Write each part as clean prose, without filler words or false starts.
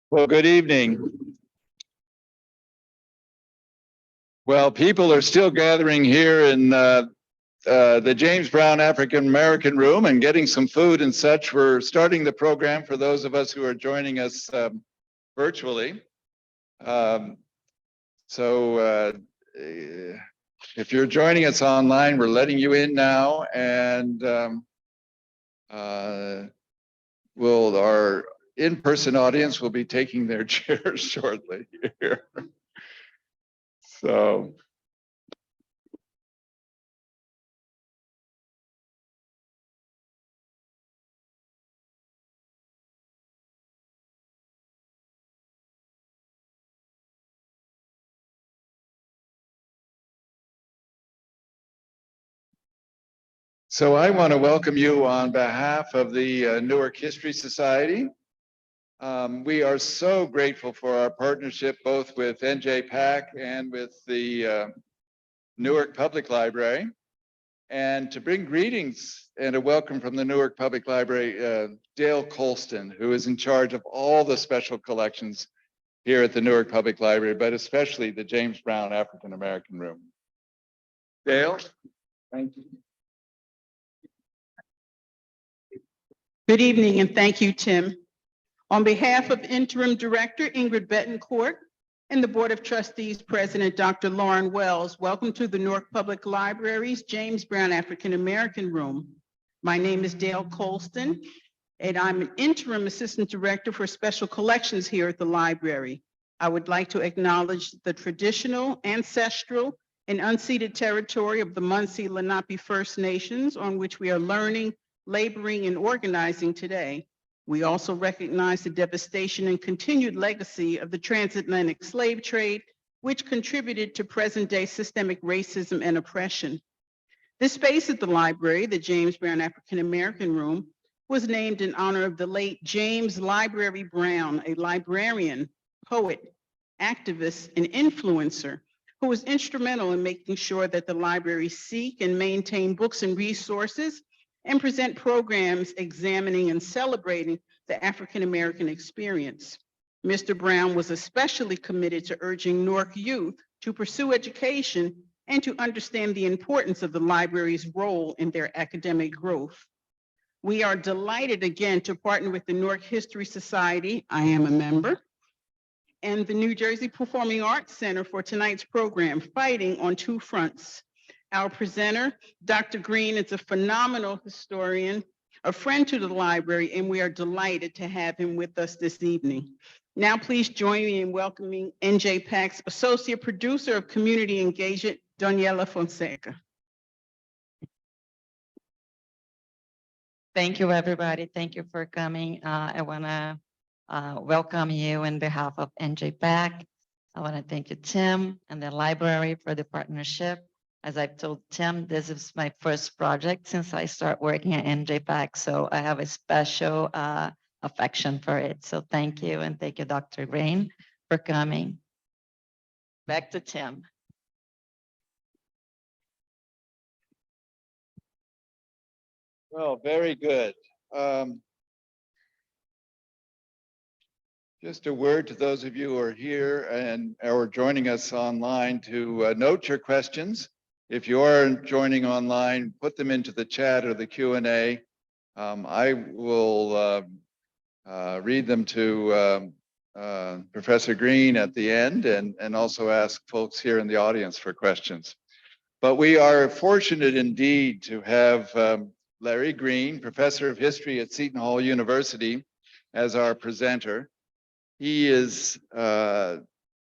Well, good evening. Well, people are still gathering here in the James Brown African American Room and getting some food and such. We're starting the program for those of us who are joining us virtually. If you're joining us online, we're letting you in now, and our in-person audience will be taking their chairs shortly here. So I want to welcome you on behalf of the Newark History Society. We are so grateful for our partnership both with NJPAC and with the Newark Public Library. And to bring greetings and a welcome from the Newark Public Library, Dale Colston, who is in charge of all the special collections here at the Newark Public Library, but especially the James Brown African American Room. Dale, thank you. Good evening, and thank you, Tim. On behalf of Interim Director Ingrid Betancourt and the Board of Trustees President Dr. Lauren Wells, welcome to the Newark Public Library's James Brown African American Room. My name is Dale Colston, and I'm an Interim Assistant Director for Special Collections here at the library. I would like to acknowledge the traditional, ancestral, and unceded territory of the Munsee Lenape First Nations on which we are learning, laboring, and organizing today. We also recognize the devastation and continued legacy of the transatlantic slave trade, which contributed to present-day systemic racism and oppression. This space at the library, the James Brown African American Room, was named in honor of the late James Library Brown, a librarian, poet, activist, and influencer who was instrumental in making sure that the library seek and maintain books and resources and present programs examining and celebrating the African American experience. Mr. Brown was especially committed to urging Newark youth to pursue education and to understand the importance of the library's role in their academic growth. We are delighted again to partner with the Newark History Society, I am a member, and the New Jersey Performing Arts Center for tonight's program, fighting on two fronts. Our presenter, Dr. Greene, is a phenomenal historian, a friend to the library, and we are delighted to have him with us this evening. Now, please join me in welcoming NJPAC's Associate Producer of Community Engagement, Daniela Fonseca. Thank you, everybody. Thank you for coming. I want to welcome you on behalf of NJPAC. I want to thank you, Tim, and the library for the partnership. As I've told Tim, this is my first project since I started working at NJPAC, so I have a special affection for it. So thank you, and thank you, Dr. Greene, for coming. Back to Tim. Well, very good. Just a word to those of you who are here and are joining us online to note your questions. If you are joining online, put them into the chat or the Q&A. I will read them to Professor Greene at the end and also ask folks here in the audience for questions. But we are fortunate indeed to have Larry Greene, professor of history at Seton Hall University, as our presenter. He is a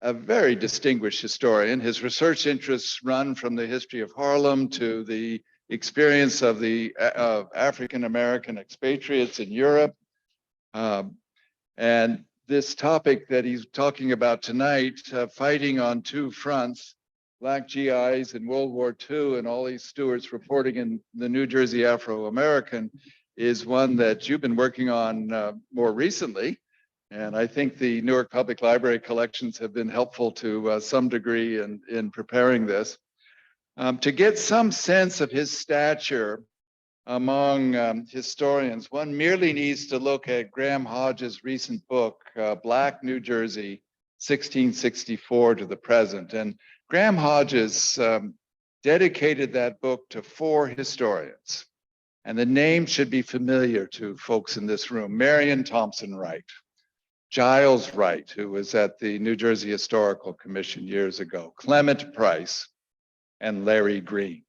very distinguished historian. His research interests run from the history of Harlem to the experience of the African-American expatriates in Europe. And this topic that he's talking about tonight, fighting on two fronts, Black GIs in World War II and Ollie Stewart's reporting in the New Jersey Afro-American, is one that you've been working on more recently. And I think the Newark Public Library collections have been helpful to some degree in preparing this. To get some sense of his stature among historians, one merely needs to look at Graham Hodges' recent book, Black New Jersey, 1664 to the present. And Graham Hodges dedicated that book to 4 historians. And the name should be familiar to folks in this room: Marion Thompson Wright, Giles Wright, who was at the New Jersey Historical Commission years ago, Clement Price, and Larry Greene.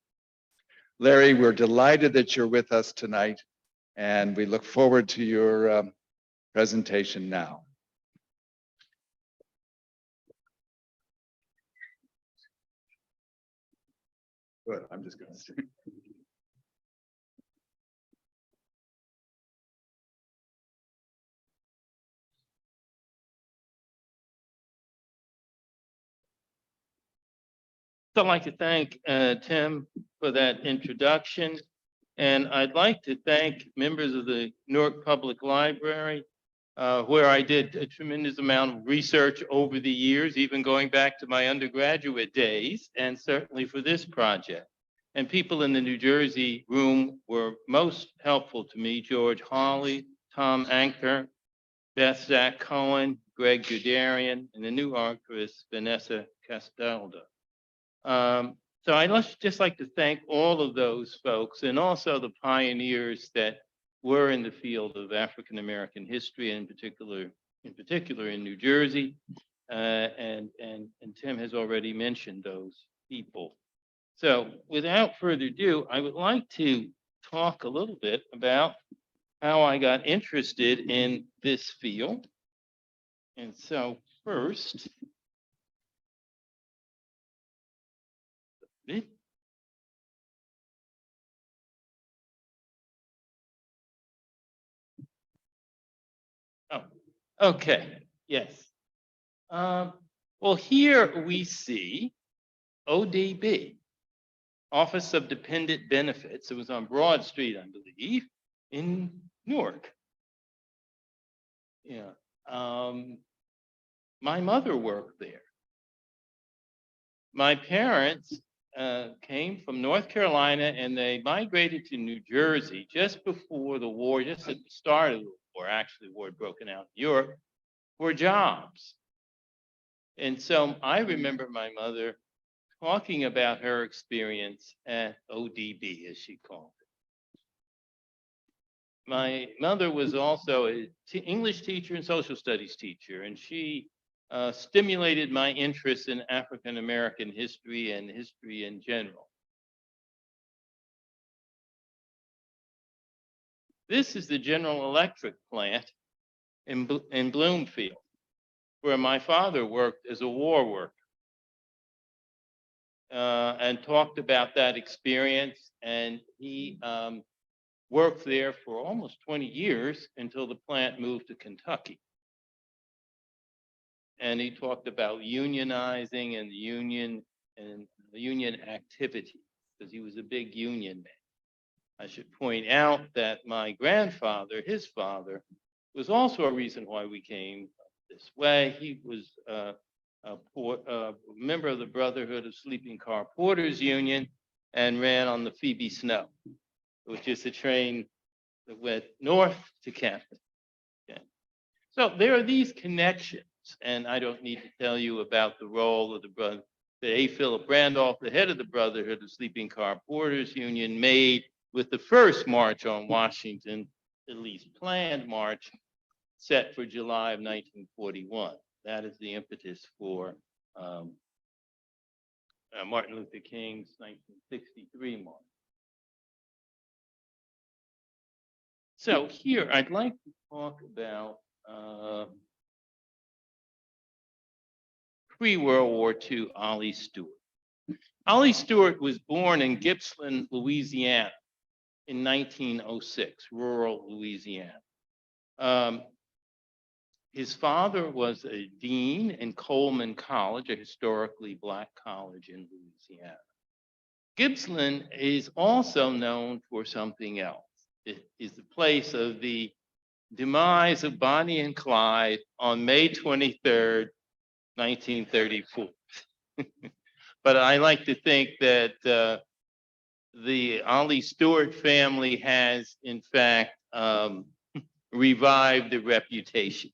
Larry, we're delighted that you're with us tonight, and we look forward to your presentation now. Good, I'm just going to. So I'd like to thank Tim for that introduction. And I'd like to thank members of the Newark Public Library, where I did a tremendous amount of research over the years, even going back to my undergraduate days, and certainly for this project. And people in the New Jersey room were most helpful to me: George Hawley, Tom Anker, Beth Zach Cohen, Greg Guderian, and the new archivist, Vanessa Castaldo. So I'd just like to thank all of those folks, and also the pioneers that were in the field of African-American history, and in particular in New Jersey. And Tim has already mentioned those people. So without further ado, I would like to talk a little bit about how I got interested in this field. And so first, oh, okay, yes. Well, here we see ODB, Office of Dependent Benefits. It was on Broad Street, I believe, in Newark. Yeah. My mother worked there. My parents came from North Carolina, and they migrated to New Jersey just before the war, just at the start of the war. Actually, the war had broken out in Europe, for jobs. And so I remember my mother talking about her experience at ODB, as she called it. My mother was also an English teacher and social studies teacher, and she stimulated my interest in African-American history and history in general. This is the General Electric plant in Bloomfield, where my father worked as a war worker, and talked about that experience. And he worked there for almost 20 years until the plant moved to Kentucky. And he talked about unionizing and the union activity, because he was a big union man. I should point out that my grandfather, his father, was also a reason why we came this way. He was a member of the Brotherhood of Sleeping Car Porters Union, and ran on the Phoebe Snow, which is the train that went north to Canton. Okay. So there are these connections, and I don't need to tell you about the role of that A. Philip Randolph, the head of the Brotherhood of Sleeping Car Porters Union, made with the first march on Washington, at least planned march, set for July of 1941. That is the impetus for Martin Luther King's 1963 march. So here, I'd like to talk about pre-World War II Ollie Stewart. Ollie Stewart was born in Gippsland, Louisiana in 1906, rural Louisiana. His father was a dean in Coleman College, a historically Black college in Louisiana. Gippsland is also known for something else. It is the place of the demise of Bonnie and Clyde on May 23rd, 1934. But I like to think that the Ollie Stewart family has, in fact, revived the reputation.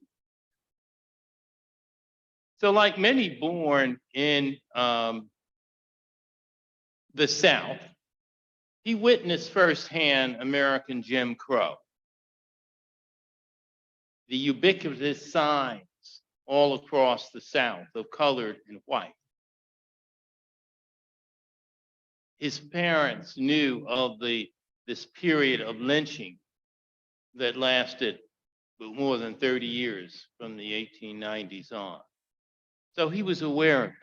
So like many born in the South, he witnessed firsthand American Jim Crow. The ubiquitous signs all across the South of colored and white. His parents knew of this period of lynching that lasted more than 30 years from the 1890s on. So he was aware of that.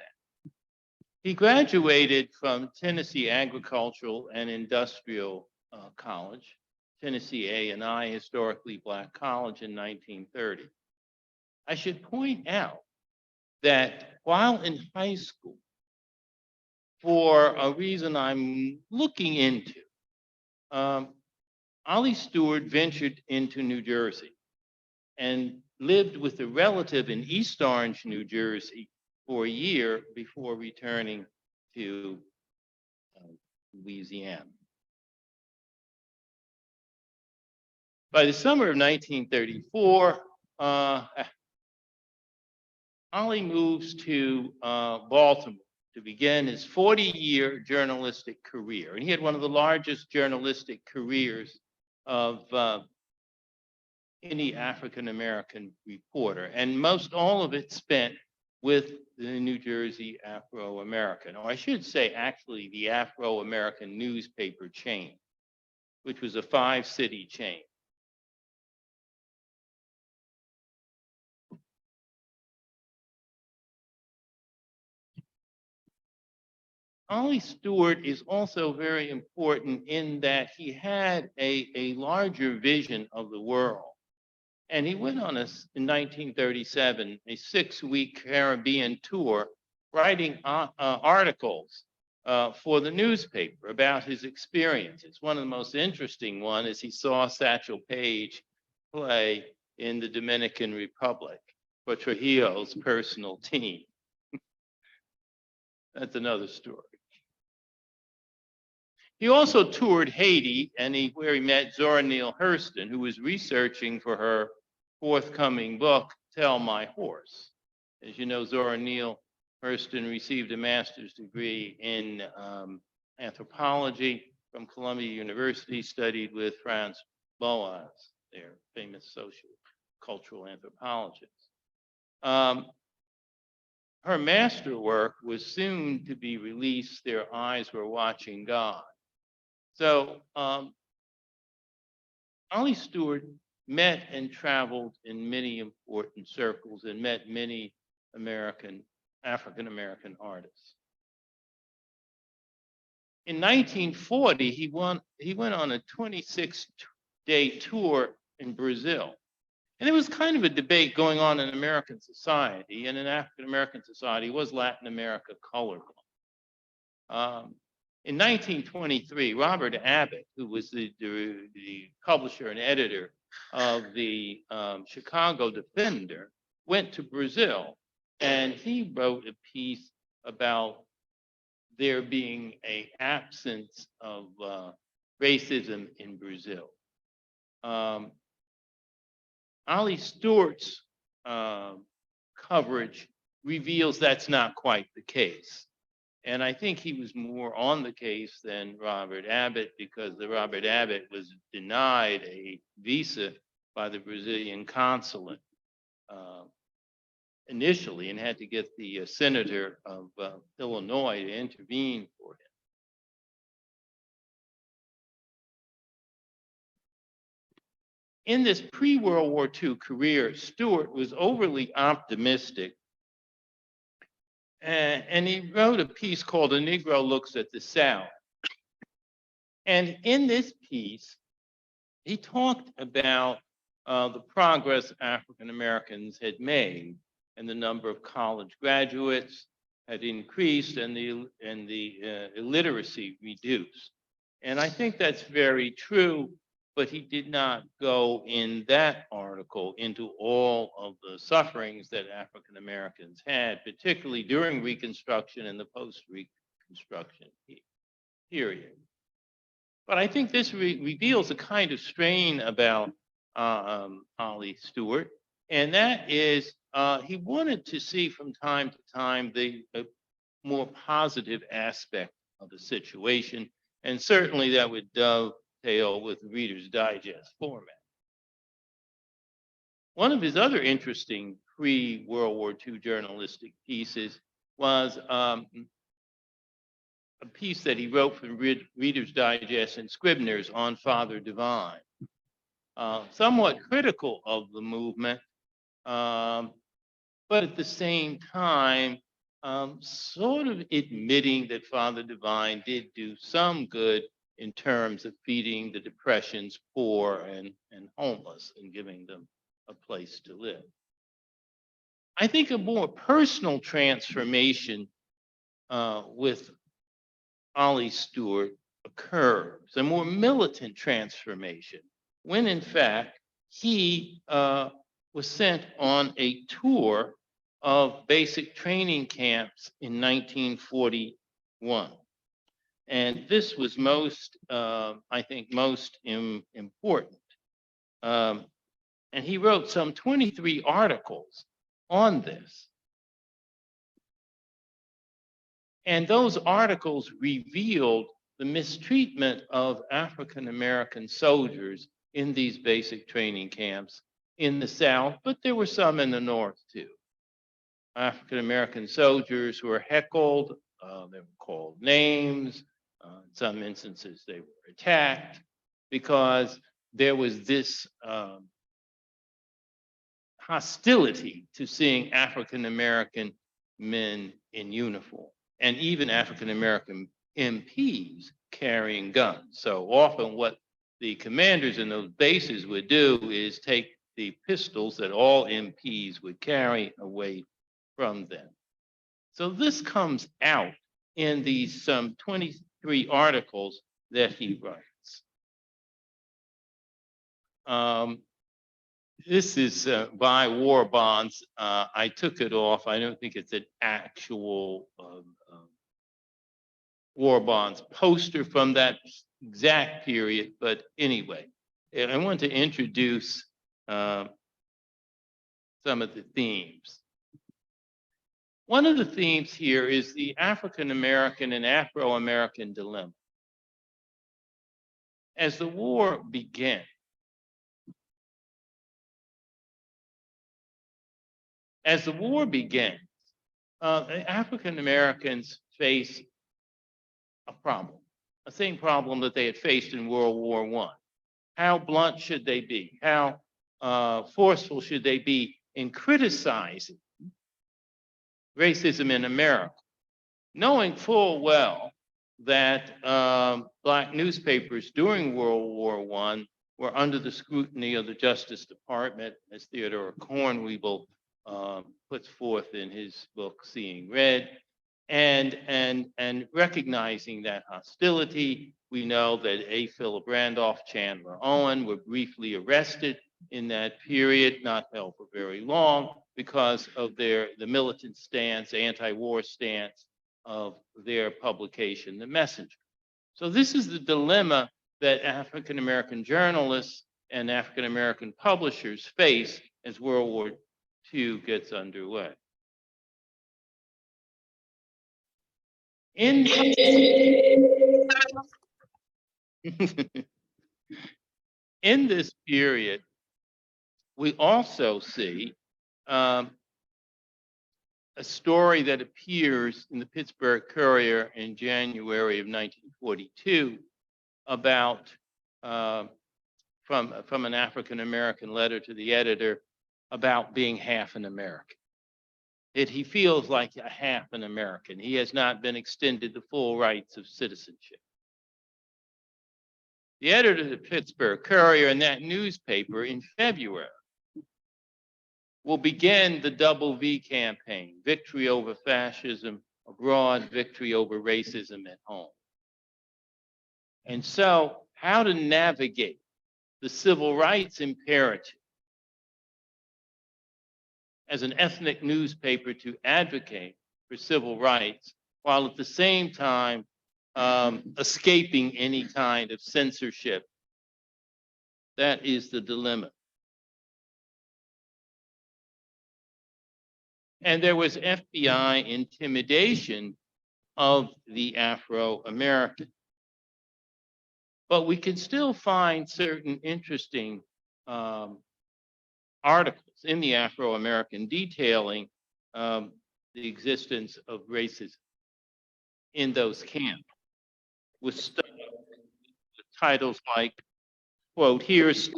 He graduated from Tennessee Agricultural and Industrial College, Tennessee A&I, historically Black college, in 1930. I should point out that while in high school, for a reason I'm looking into, Ollie Stewart ventured into New Jersey and lived with a relative in East Orange, New Jersey, for a year before returning to Louisiana. By the summer of 1934, Ollie moves to Baltimore to begin his 40-year journalistic career. And he had one of the largest journalistic careers of any African-American reporter, and most all of it spent with the New Jersey Afro-American, or I should say actually the Afro-American newspaper chain, which was a 5-city chain. Ollie Stewart is also very important in that he had a larger vision of the world. And he went on in 1937, a 6-week Caribbean tour, writing articles for the newspaper about his experiences. One of the most interesting one is he saw Satchel Paige play in the Dominican Republic for Trujillo's personal team. That's another story. He also toured Haiti, and where he met Zora Neale Hurston, who was researching for her forthcoming book, Tell My Horse. As you know, Zora Neale Hurston received a master's degree in anthropology from Columbia University, studied with Franz Boas, their famous social cultural anthropologist. Her master work was soon to be released, Their Eyes Were Watching God. So Ollie Stewart met and traveled in many important circles and met many African-American artists. In 1940, he went on a 26-day tour in Brazil. And there was kind of a debate going on in American society, and in African-American society, was Latin America colorblind? In 1923, Robert Abbott, who was the publisher and editor of the Chicago Defender, went to Brazil, and he wrote a piece about there being an absence of racism in Brazil. Ollie Stewart's coverage reveals that's not quite the case. And I think he was more on the case than Robert Abbott, because Robert Abbott was denied a visa by the Brazilian consulate initially, and had to get the senator of Illinois to intervene for him. in this pre-World War II career, Stewart was overly optimistic. And he wrote a piece called A Negro Looks at the South. And in this piece, he talked about the progress African Americans had made, and the number of college graduates had increased, and the illiteracy reduced. And I think that's very true, but he did not go in that article into all of the sufferings that African Americans had, particularly during Reconstruction and the post-Reconstruction period. But I think this reveals a kind of strain about Ollie Stewart, and that is he wanted to see from time to time the more positive aspect of the situation, and certainly that would dovetail with Reader's Digest format. One of his other interesting pre-World War II journalistic pieces was a piece that he wrote for Reader's Digest and Scribner's on Father Divine, somewhat critical of the movement, but at the same time, sort of admitting that Father Divine did do some good in terms of feeding the Depression's poor and homeless and giving them a place to live. I think a more personal transformation with Ollie Stewart occurs, a more militant transformation, when in fact he was sent on a tour of basic training camps in 1941. And this was most, I think, most important. And he wrote some 23 articles on this. And those articles revealed the mistreatment of African American soldiers in these basic training camps in the South, but there were some in the North too. African American soldiers who were heckled, they were called names, in some instances they were attacked because there was this hostility to seeing African American men in uniform, and even African American MPs carrying guns. So often what the commanders in those bases would do is take the pistols that all MPs would carry away from them. So this comes out in these some 23 articles that he writes. This is by War Bonds. I took it off. I don't think it's an actual War Bonds poster from that exact period, but anyway, I want to introduce some of the themes. One of the themes here is the African American and Afro-American dilemma. As the war began, African Americans face a problem, the same problem that they had faced in World War I. How blunt should they be? How forceful should they be in criticizing racism in America, knowing full well that Black newspapers during World War I were under the scrutiny of the Justice Department, as Theodore Cornweeble puts forth in his book, Seeing Red, and recognizing that hostility. We know that A. Philip Randolph, Chandler Owen were briefly arrested in that period, not held for very long, because of the militant stance, anti-war stance of their publication, The Messenger. So this is the dilemma that African-American journalists and African-American publishers face as World War II gets underway. In this period, we also see a story that appears in the Pittsburgh Courier in January of 1942 about from an African-American letter to the editor about being half an American. He feels like a half an American. He has not been extended the full rights of citizenship. The editor of the Pittsburgh Courier in that newspaper in February will begin the double V campaign: victory over fascism abroad, victory over racism at home. And so, how to navigate the civil rights imperative as an ethnic newspaper to advocate for civil rights, while at the same time escaping any kind of censorship. That is the dilemma. And there was FBI intimidation of the Afro-American. But we can still find certain interesting articles in the Afro-American detailing the existence of racism in those camps, with stuff, with titles like, quote, "Here's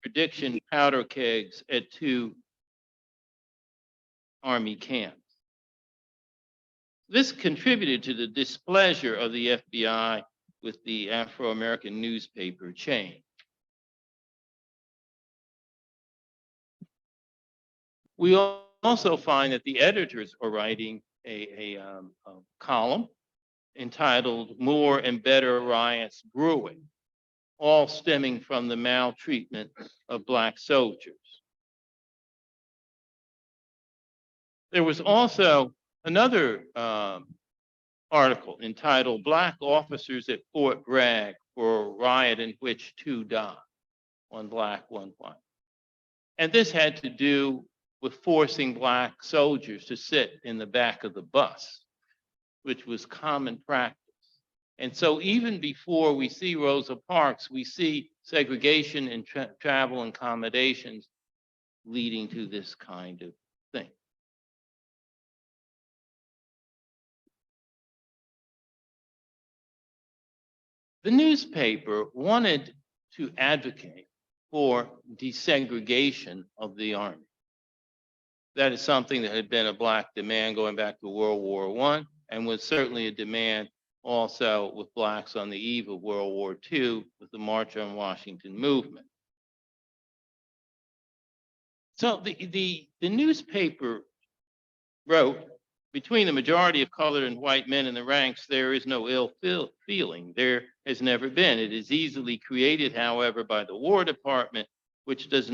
prediction powder kegs at 2 Army camps." This contributed to the displeasure of the FBI with the Afro-American newspaper chain. We also find that the editors are writing a column entitled "More and Better Riots Brewing," all stemming from the maltreatment of Black soldiers. There was also another article entitled "Black Officers at Fort Bragg for a Riot in Which 2 Died," 1 Black, 1 white. And this had to do with forcing Black soldiers to sit in the back of the bus, which was common practice. And so even before we see Rosa Parks, we see segregation in travel and accommodations leading to this kind of thing. The newspaper wanted to advocate for desegregation of the Army. That is something that had been a Black demand going back to World War I, and was certainly a demand also with Blacks on the eve of World War II with the March on Washington movement. So the newspaper wrote, "Between the majority of colored and white men in the ranks, there is no ill feeling. There has never been. It is easily created, however, by the War Department, which does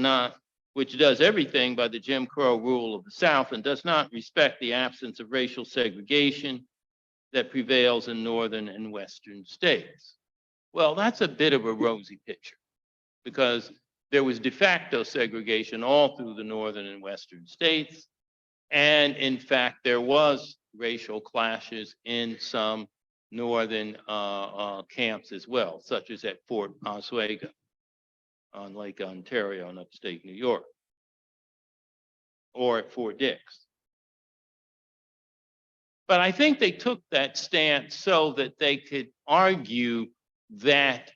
everything by the Jim Crow rule of the South and does not respect the absence of racial segregation that prevails in northern and western states." Well, that's a bit of a rosy picture, because there was de facto segregation all through the northern and western states. And in fact, there was racial clashes in some northern camps as well, such as at Fort Oswego on Lake Ontario in upstate New York, or at Fort Dix. But I think they took that stance so that they could argue that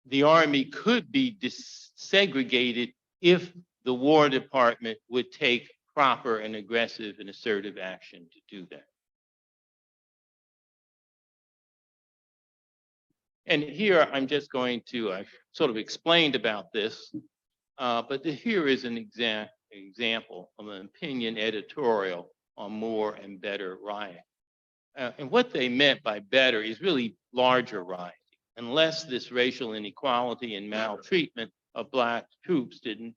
the Army could be desegregated if the War Department would take proper and aggressive and assertive action to do that. And here I'm just going to, I've sort of explained about this, but here is an example of an opinion editorial on More and Better Riot. And what they meant by better is really larger rioting. Unless this racial inequality and maltreatment of Black troops in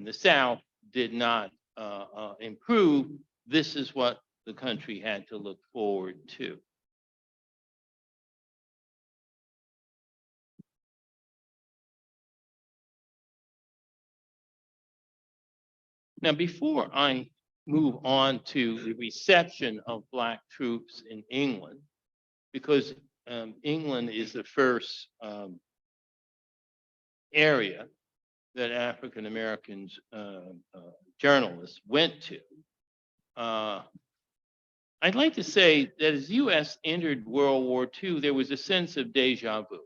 the South did not improve, this is what the country had to look forward to. Now, before I move on to the reception of Black troops in England, because England is the first area that African Americans journalists went to. I'd like to say that as U.S. entered World War II, there was a sense of deja vu.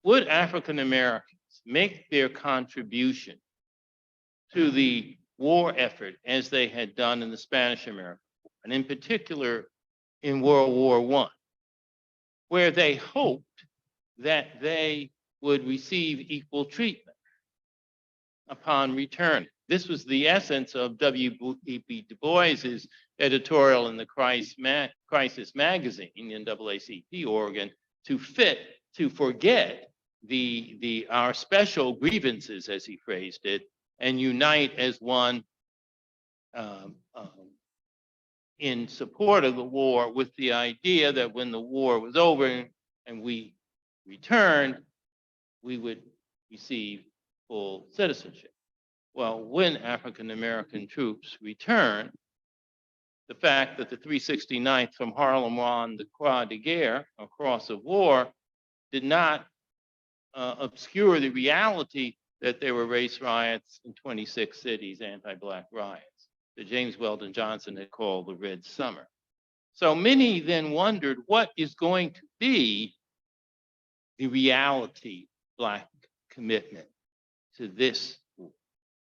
would African Americans make their contribution to the war effort as they had done in the Spanish American War, and in particular in World War I, where they hoped that they would receive equal treatment upon return. This was the essence of W.E.B. Du Bois's editorial in the Crisis magazine in NAACP Oregon to forget our special grievances, as he phrased it, and unite as one in support of the war, with the idea that when the war was over and we returned, we would receive full citizenship. Well, when African American troops returned, the fact that the 369th from Harlem on the Croix de Guerre, or Cross of War, did not obscure the reality that there were race riots in 26 cities, anti-Black riots, that James Weldon Johnson had called the Red Summer. So many then wondered, what is going to be the reality Black commitment to this war?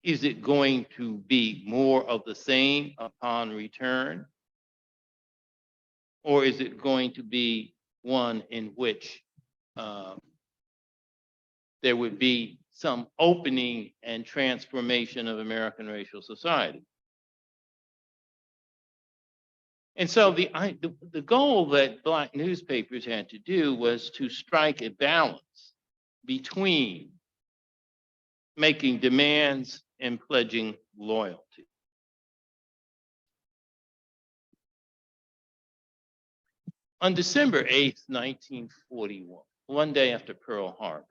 Is it going to be more of the same upon return? Or is it going to be one in which there would be some opening and transformation of American racial society? And so the goal that Black newspapers had to do was to strike a balance between making demands and pledging loyalty. On December 8th, 1941, one day after Pearl Harbor,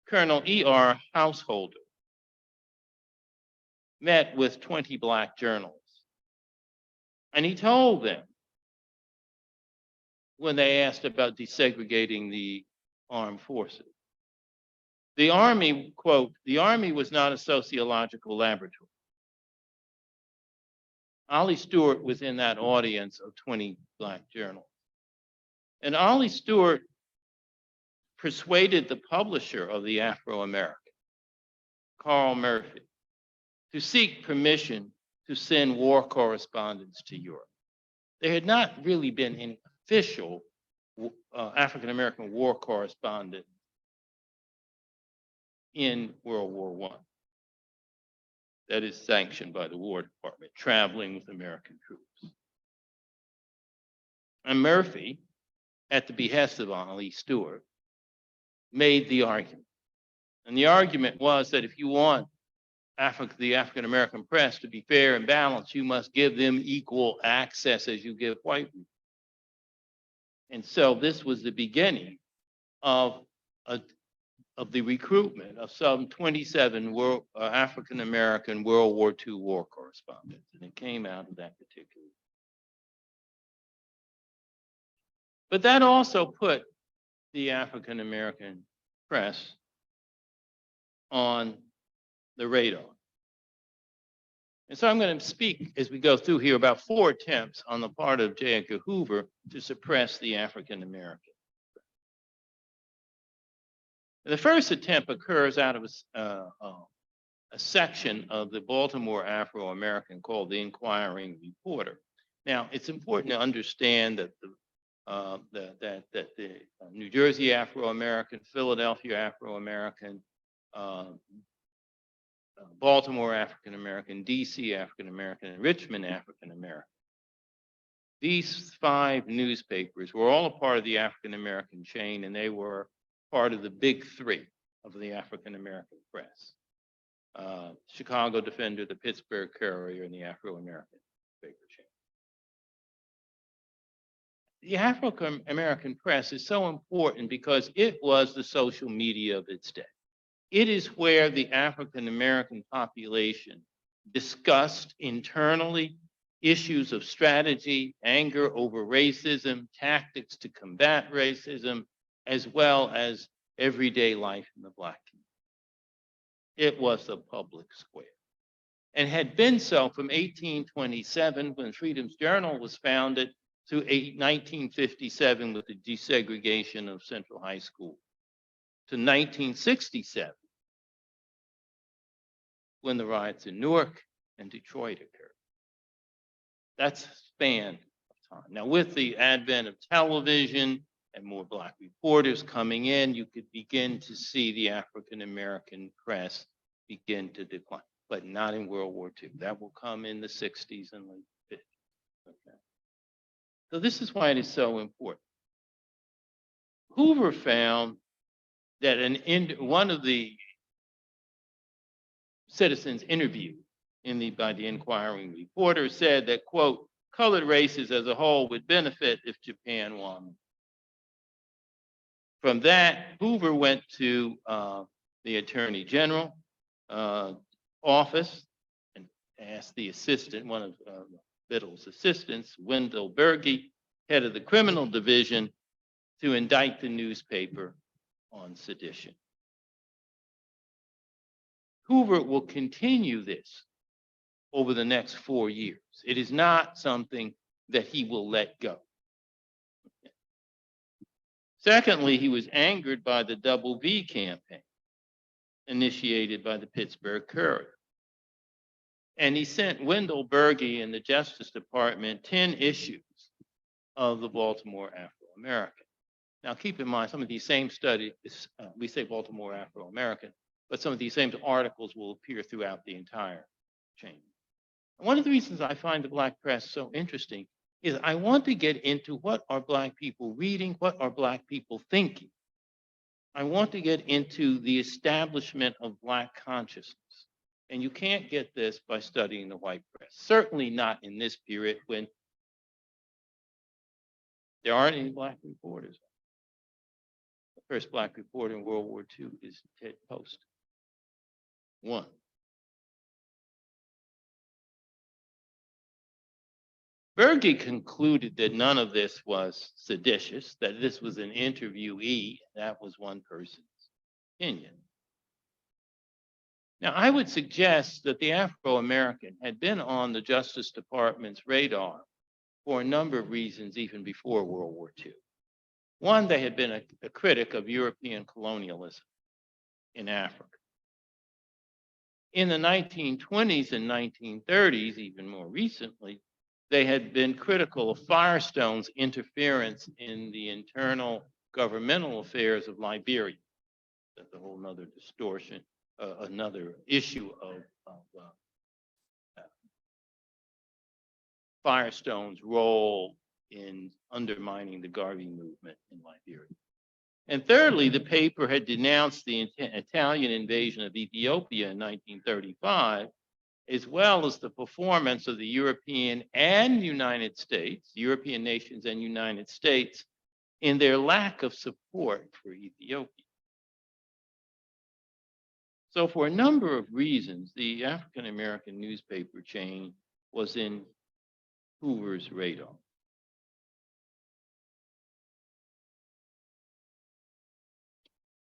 Colonel E.R. Householder met with 20 Black journalists. And he told them, when they asked about desegregating the armed forces, the Army, quote, "The Army was not a sociological laboratory." Ollie Stewart was in that audience of 20 Black journalists. And Ollie Stewart persuaded the publisher of the Afro-American, Carl Murphy, to seek permission to send war correspondents to Europe. There had not really been any official African-American war correspondent in World War I that is sanctioned by the War Department, traveling with American troops. And Murphy, at the behest of Ollie Stewart, made the argument. And the argument was that if you want the African-American press to be fair and balanced, you must give them equal access as you give white people. And so this was the beginning of the recruitment of some 27 African-American World War II war correspondents. And it came out of that particular. But that also put the African-American press on the radar. And so I'm going to speak as we go through here about 4 attempts on the part of J. Edgar Hoover to suppress the African-American. The first attempt occurs out of a section of the Baltimore Afro-American called the Inquiring Reporter. Now, it's important to understand that the New Jersey Afro-American, Philadelphia Afro-American, Baltimore African-American, DC African-American, and Richmond African-American. These 5 newspapers were all a part of the African-American chain, and they were part of the big 3 of the African-American press. Chicago Defender, the Pittsburgh Courier, and the Afro-American paper chain. The African-American press is so important because it was the social media of its day. It is where the African-American population discussed internally issues of strategy, anger over racism, tactics to combat racism, as well as everyday life in the Black community. It was the public square, and had been so from 1827, when Freedom's Journal was founded, to 1957 with the desegregation of Central High School. to 1967, when the riots in Newark and Detroit occurred. That's a span of time. Now, with the advent of television and more Black reporters coming in, you could begin to see the African-American press begin to decline, but not in World War II. That will come in the 60s and late 50s. Okay. So this is why it is so important. Hoover found that one of the citizens interviewed by the inquiring reporter said that, quote, colored races as a whole would benefit if Japan won. From that, Hoover went to the Attorney General office and asked the assistant, one of Biddle's assistants, Wendell Berge, head of the criminal division, to indict the newspaper on sedition. Hoover will continue this over the next 4 years. It is not something that he will let go. Secondly, he was angered by the Double V campaign initiated by the Pittsburgh Courier. And he sent Wendell Berge and the Justice Department 10 issues of the Baltimore Afro-American. Now, keep in mind, some of these same studies, we say Baltimore Afro-American, but some of these same articles will appear throughout the entire chain. One of the reasons I find the Black press so interesting is I want to get into what are Black people reading, what are Black people thinking. I want to get into the establishment of Black consciousness. And you can't get this by studying the white press, certainly not in this period when there aren't any Black reporters. The first Black reporter in World War II is Ted Post. One. Berge concluded that none of this was seditious, that this was an interviewee. That was one person's opinion. Now, I would suggest that the Afro-American had been on the Justice Department's radar for a number of reasons even before World War II. One, they had been a critic of European colonialism in Africa. In the 1920s and 1930s, even more recently, they had been critical of Firestone's interference in the internal governmental affairs of Liberia. That's a whole nother distortion, another issue of Firestone's role in undermining the Garvey movement in Liberia. And thirdly, the paper had denounced the Italian invasion of Ethiopia in 1935, as well as the performance of the European and United States, European nations and United States, in their lack of support for Ethiopia. So for a number of reasons, the African-American newspaper chain was in Hoover's radar.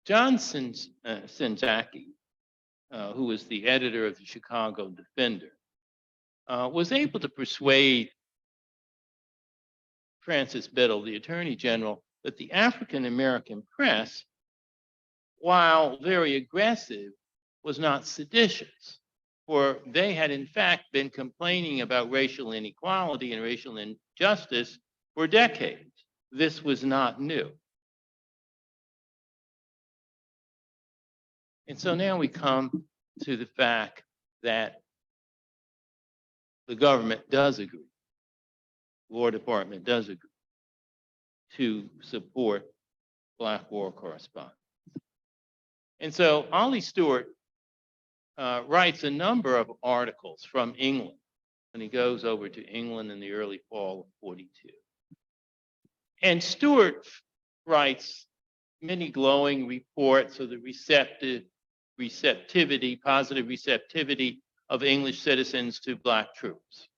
John Senzaki, who was the editor of the Chicago Defender, was able to persuade Francis Biddle, the Attorney General, that the African-American press, while very aggressive, was not seditious, for they had in fact been complaining about racial inequality and racial injustice for decades. This was not new. And so now we come to the fact that the government does agree, War Department does agree to support Black war correspondents. And so Ollie Stewart writes a number of articles from England when he goes over to England in the early fall of 42. And Stewart writes many glowing reports of the positive receptivity of English citizens to Black troops.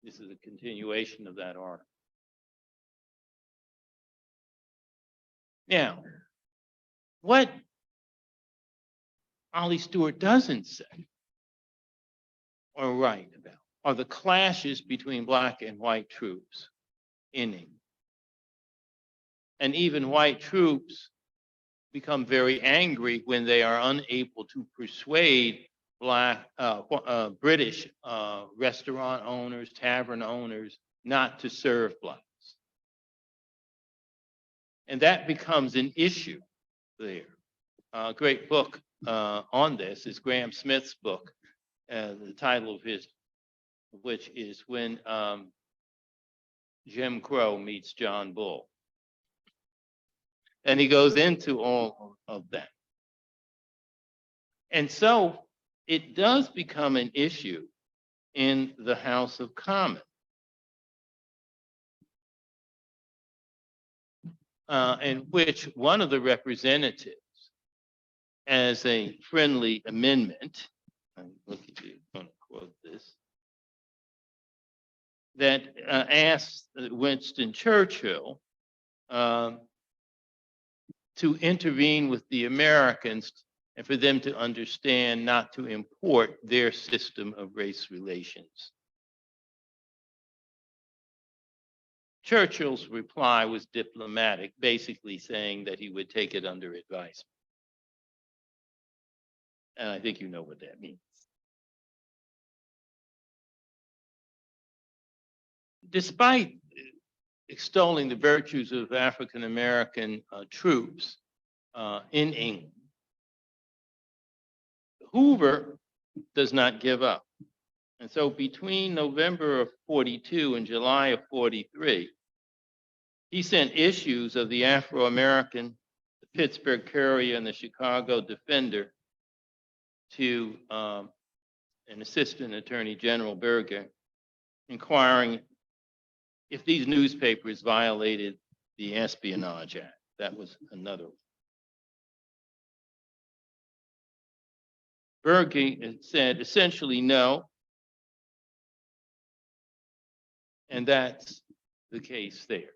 This is a continuation of that article. Now, what Ollie Stewart doesn't say or write about are the clashes between Black and white troops in England. And even white troops become very angry when they are unable to persuade British restaurant owners, tavern owners, not to serve blacks. And that becomes an issue there. A great book on this is Graham Smith's book, the title of which is When Jim Crow Meets John Bull. And he goes into all of that. And so it does become an issue in the House of Commons. In which one of the representatives, as a friendly amendment, I'm going to quote this, that asked Winston Churchill to intervene with the Americans and for them to understand not to import their system of race relations. Churchill's reply was diplomatic, basically saying that he would take it under advisement. And I think you know what that means. Despite extolling the virtues of African-American troops in England, Hoover does not give up. And so between November of 42 and July of 43, he sent issues of the Afro-American, the Pittsburgh Courier, and the Chicago Defender to an Assistant Attorney General Berger, inquiring if these newspapers violated the Espionage Act. That was another one. Berger said essentially no, and that's the case there.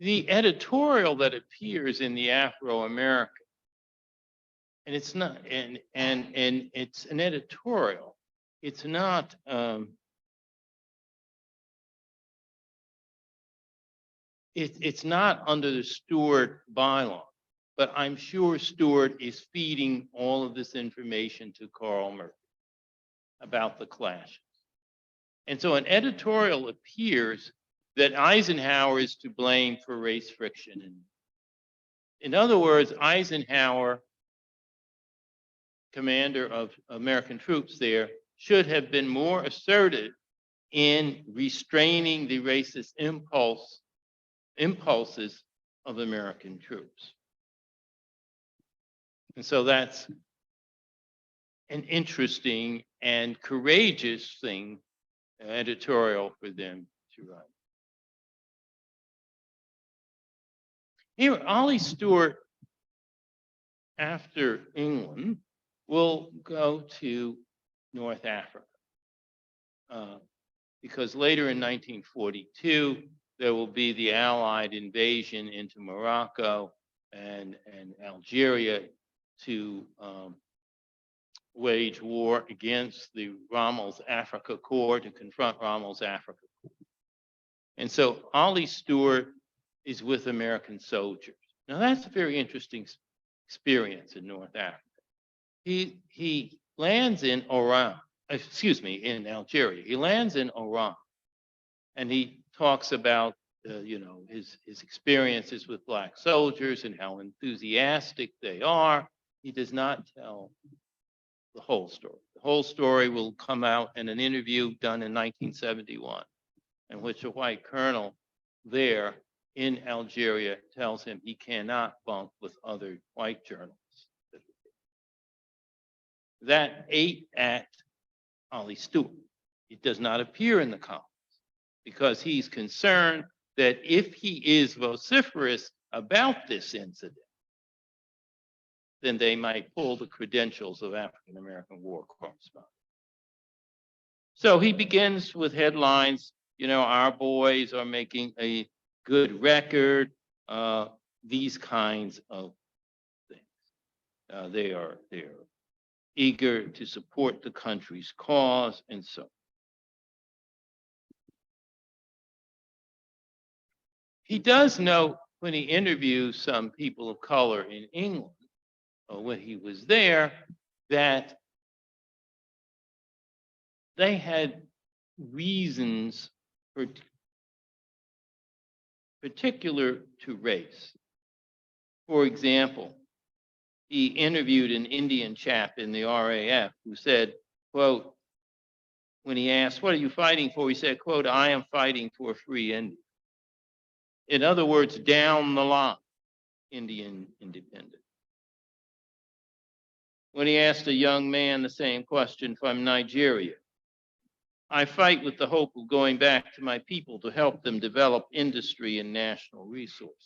The editorial that appears in the Afro-American, and it's not, and it's an editorial. It's not it's not under the Stewart bylaw, but I'm sure Stewart is feeding all of this information to Carl Murphy about the clashes. And so an editorial appears that Eisenhower is to blame for race friction. And in other words, Eisenhower, commander of American troops there, should have been more assertive in restraining the racist impulses of American troops. And so that's an interesting and courageous thing, editorial for them to write. Here, Ollie Stewart, after England, will go to North Africa. Because later in 1942, there will be the Allied invasion into Morocco and Algeria to wage war against the Rommel's Africa Corps, to confront Rommel's Africa Corps. And so Ollie Stewart is with American soldiers. Now that's a very interesting experience in North Africa. He lands in Oran, in Algeria. He lands in Oran, and he talks about his experiences with Black soldiers and how enthusiastic they are. He does not tell the whole story. The whole story will come out in an interview done in 1971, in which a white colonel there in Algeria tells him he cannot bunk with other white journalists. That ate at Ollie Stewart. It does not appear in the columns because he's concerned that if he is vociferous about this incident, then they might pull the credentials of African-American war correspondents. So he begins with headlines, our boys are making a good record, these kinds of things. They are eager to support the country's cause and so on. He does note when he interviews some people of color in England, or when he was there, that they had reasons particular to race. For example, he interviewed an Indian chap in the RAF who said, quote, when he asked, what are you fighting for? He said, quote, I am fighting for free India. In other words, down the line, Indian independence. When he asked a young man the same question from Nigeria, I fight with the hope of going back to my people to help them develop industry and national resources.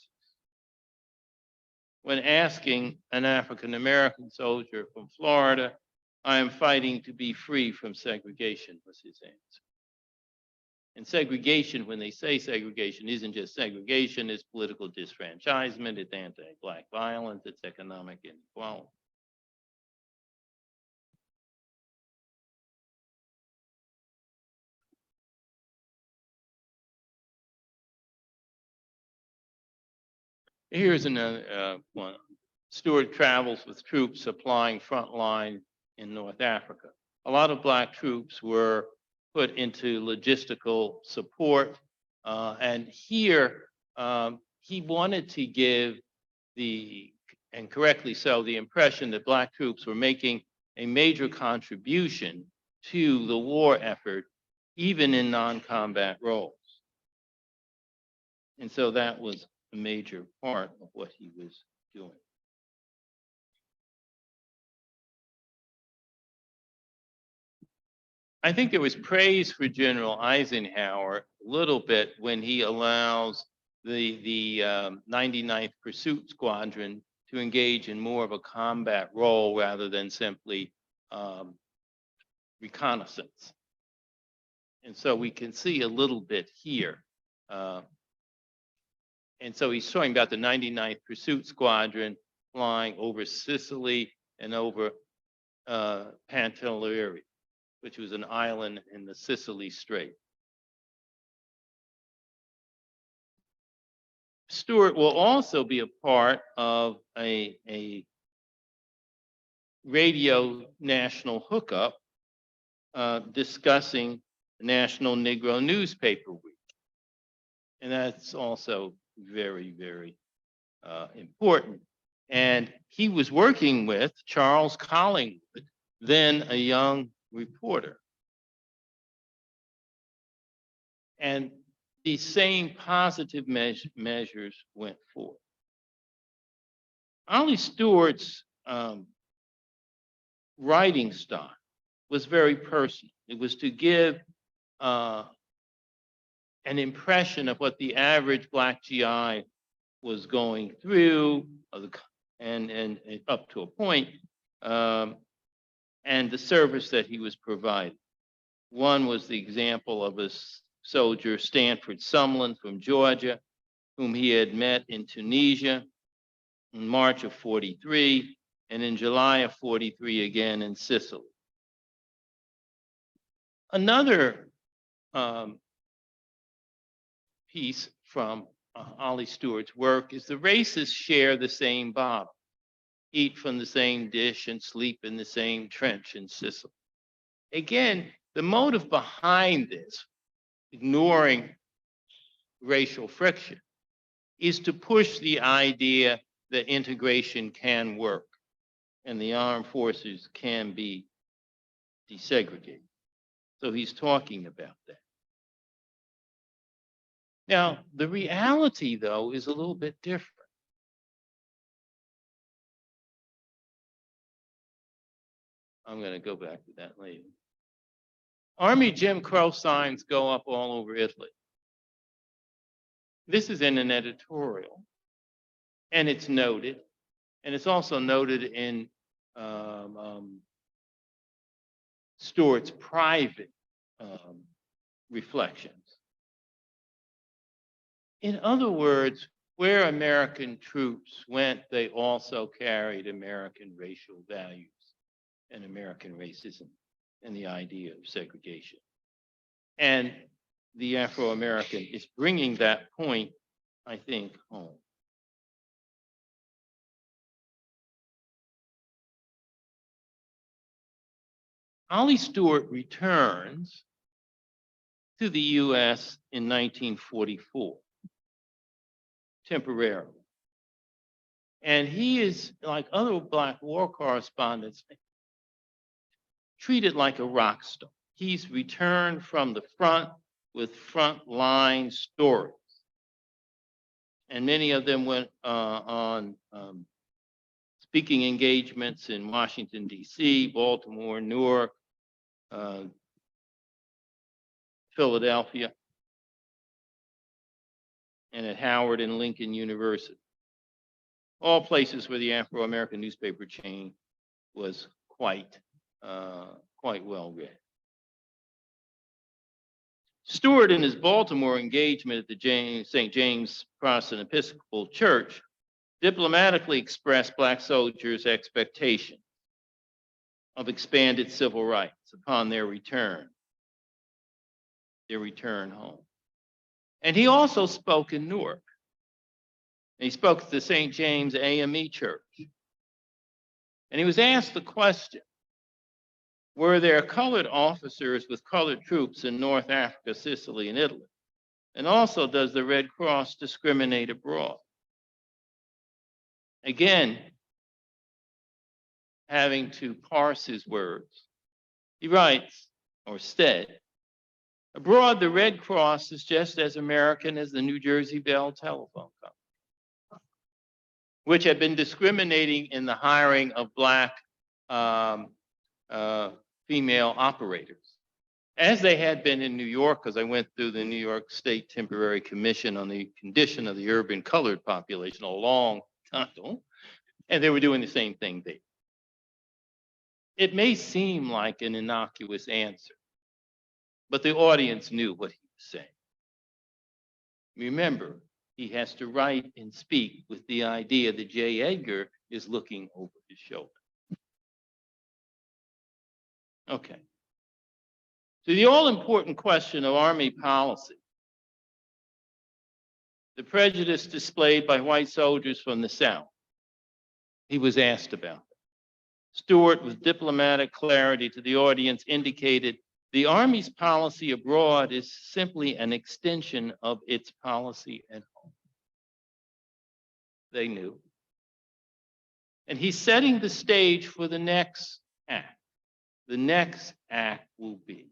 When asking an African-American soldier from Florida, I am fighting to be free from segregation, was his answer. And segregation, when they say segregation, isn't just segregation, it's political disfranchisement, it's anti-Black violence, it's economic inequality. Here's another one. Stewart travels with troops supplying front line in North Africa. A lot of Black troops were put into logistical support. And here, he wanted to give and correctly so, the impression that Black troops were making a major contribution to the war effort, even in non-combat roles. And so that was a major part of what he was doing. I think there was praise for General Eisenhower a little bit when he allows the 99th Pursuit Squadron to engage in more of a combat role rather than simply reconnaissance. And so we can see a little bit here. And so he's talking about the 99th Pursuit Squadron flying over Sicily and over Pantelleria, which was an island in the Sicily Strait. Stewart will also be a part of a radio national hookup discussing National Negro Newspaper Week. And that's also very, very important. And he was working with Charles Collingwood, then a young reporter. And these same positive measures went forth. Ollie Stewart's writing style was very personal. It was to give an impression of what the average Black GI was going through, and up to a point, and the service that he was providing. One was the example of a soldier, Stanford Sumlin from Georgia, whom he had met in Tunisia in March of 43, and in July of 43 again in Sicily. Another piece from Ollie Stewart's work is the races share the same bottle, eat from the same dish, and sleep in the same trench in Sicily. Again, the motive behind this, ignoring racial friction, is to push the idea that integration can work and the armed forces can be desegregated. So he's talking about that. Now, the reality, though, is a little bit different. I'm going to go back to that later. Army Jim Crow signs go up all over Italy. This is in an editorial, and it's noted, and it's also noted in Stewart's private reflections. In other words, where American troops went, they also carried American racial values and American racism and the idea of segregation. And the Afro-American is bringing that point I think, home. Ollie Stewart returns to the U.S. in 1944, temporarily. And he is, like other Black war correspondents, treated like a rock star. He's returned from the front with frontline stories. And many of them went on speaking engagements in Washington, D.C., Baltimore, Newark, Philadelphia, and at Howard and Lincoln University. All places where the Afro-American newspaper chain was quite well read. Stewart, in his Baltimore engagement at the St. James Protestant Episcopal Church, diplomatically expressed Black soldiers' expectation of expanded civil rights upon their return home. And he also spoke in Newark. He spoke at the St. James AME Church. And he was asked the question, were there colored officers with colored troops in North Africa, Sicily, and Italy? And also, does the Red Cross discriminate abroad? Again, having to parse his words, he writes, or said, abroad, the Red Cross is just as American as the New Jersey Bell Telephone Company, which had been discriminating in the hiring of Black female operators, as they had been in New York, because I went through the New York State Temporary Commission on the Condition of the Urban Colored Population a long time ago, and they were doing the same thing there. It may seem like an innocuous answer, but the audience knew what he was saying. Remember, he has to write and speak with the idea that J. Edgar is looking over his shoulder. Okay. So the all-important question of Army policy, the prejudice displayed by white soldiers from the South, he was asked about it. Stewart, with diplomatic clarity to the audience, indicated the Army's policy abroad is simply an extension of its policy at home. They knew. And he's setting the stage for the next act. The next act will be.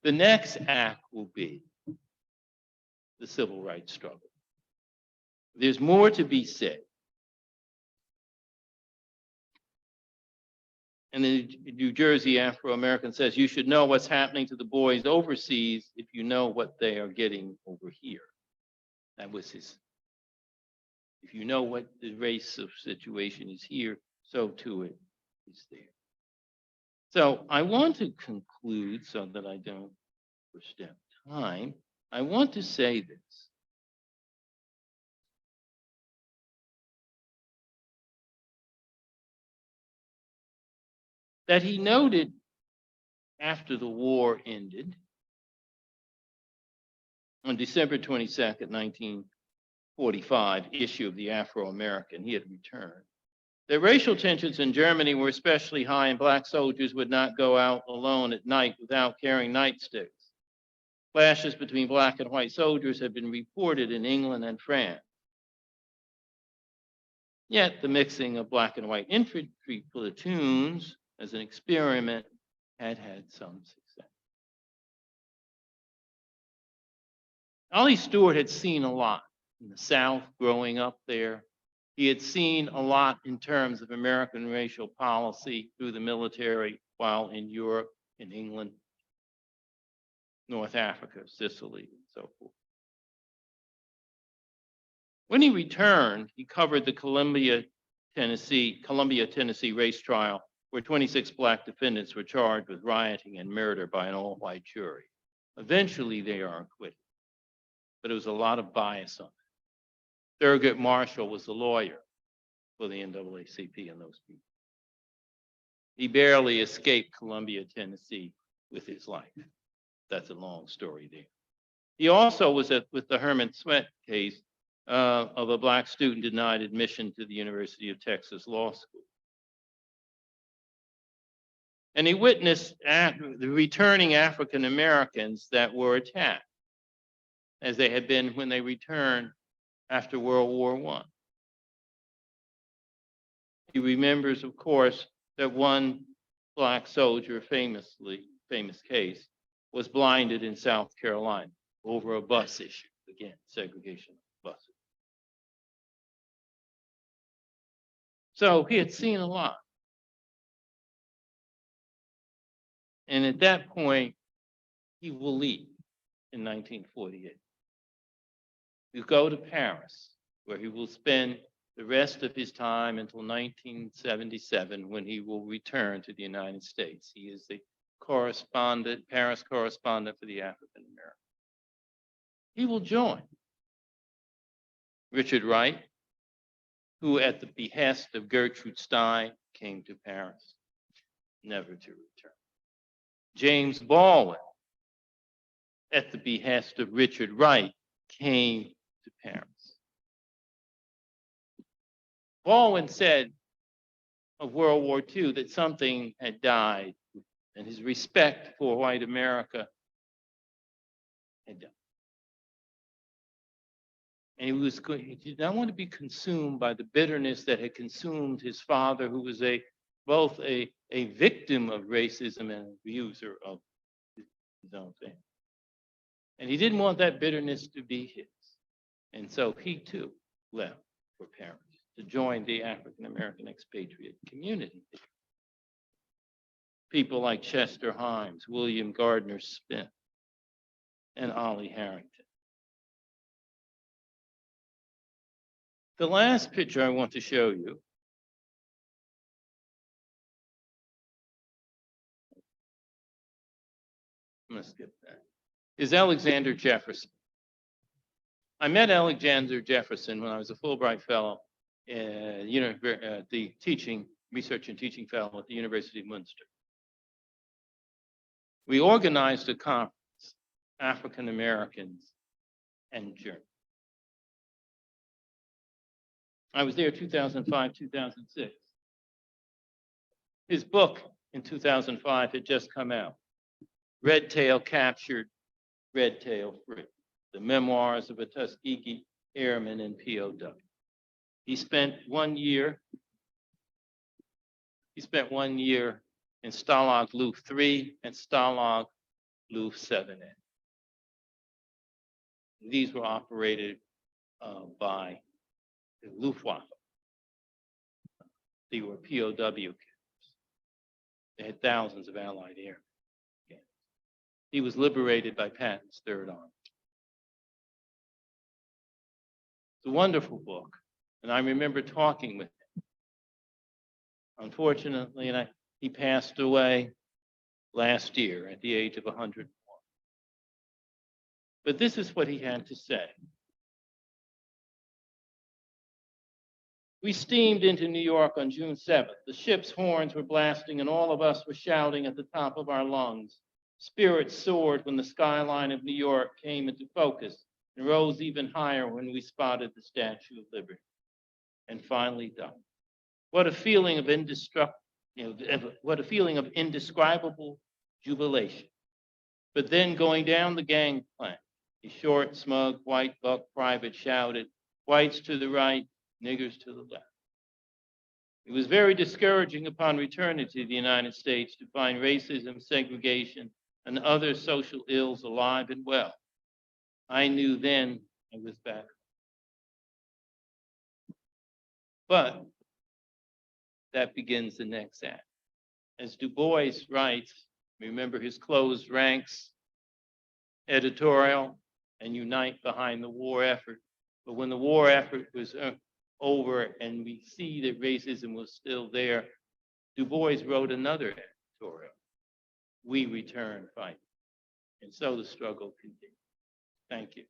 The next act will be the civil rights struggle. There's more to be said. And the New Jersey Afro-American says, you should know what's happening to the boys overseas if you know what they are getting over here. That was his. If you know what the race of situation is here, so too it is there. So I want to conclude so that I don't overstep time. I want to say this. That he noted after the war ended on December 22nd, 1945, issue of the Afro-American, he had returned. The racial tensions in Germany were especially high, and Black soldiers would not go out alone at night without carrying nightsticks. Clashes between Black and white soldiers have been reported in England and France. Yet the mixing of Black and white infantry platoons as an experiment had some success. Ollie Stewart had seen a lot in the South growing up there. He had seen a lot in terms of American racial policy through the military while in Europe, in England, North Africa, Sicily, and so forth. When he returned, he covered the Columbia, Tennessee race trial, where 26 Black defendants were charged with rioting and murder by an all-white jury. Eventually, they are acquitted, but it was a lot of bias on it. Thurgood Marshall was the lawyer for the NAACP and those people. He barely escaped Columbia, Tennessee with his life. That's a long story there. He also was with the Herman Sweat case of a Black student denied admission to the University of Texas Law School. And he witnessed the returning African Americans that were attacked, as they had been when they returned after World War I. He remembers, of course, that one Black soldier, famous case, was blinded in South Carolina over a bus issue. Again, segregation of buses. So he had seen a lot. And at that point, he will leave in 1948. He'll go to Paris, where he will spend the rest of his time until 1977, when he will return to the United States. He is the correspondent, Paris correspondent for the African American. He will join Richard Wright, who at the behest of Gertrude Stein came to Paris, never to return. James Baldwin, at the behest of Richard Wright, came to Paris. Baldwin said of World War II that something had died, and his respect for white America had died. And he did not want to be consumed by the bitterness that had consumed his father, who was both a victim of racism and an abuser of his own family. And he didn't want that bitterness to be his. And so he too left for Paris to join the African American expatriate community. People like Chester Himes, William Gardner Smith, and Ollie Harrington. The last picture I want to show you I'm going to skip that, is Alexander Jefferson. I met Alexander Jefferson when I was a Fulbright Fellow, the research and teaching fellow at the University of Munster. We organized a conference, African Americans and Germans. I was there 2005, 2006. His book in 2005 had just come out, Red Tail Captured, Red Tail Free, the memoirs of a Tuskegee airman and POW. He spent 1 year in Stalag Luft 3 and Stalag Luft 7N. These were operated by the Luftwaffe. They were POW camps. They had thousands of Allied airmen. He was liberated by Patton's Third Army. It's a wonderful book, and I remember talking with him. Unfortunately, he passed away last year at the age of 101. But this is what he had to say. We steamed into New York on June 7th. The ship's horns were blasting and all of us were shouting at the top of our lungs. Spirits soared when the skyline of New York came into focus and rose even higher when we spotted the Statue of Liberty and finally died. What a feeling of indescribable jubilation. But then going down the gangplank, a short, smug, white buck private shouted, "Whites to the right, niggers to the left." It was very discouraging upon returning to the United States to find racism, segregation, and other social ills alive and well. I knew then I was back. But that begins the next act. As Du Bois writes, remember his closed ranks editorial and unite behind the war effort. But when the war effort was over and we see that racism was still there, Du Bois wrote another editorial. We return fighting. And so the struggle continues. Thank you.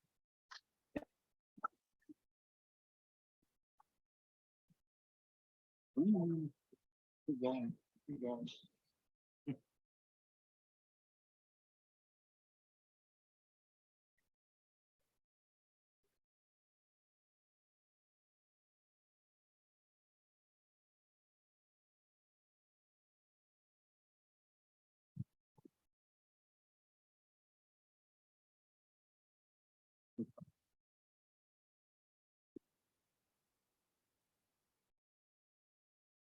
Keep going. Keep going.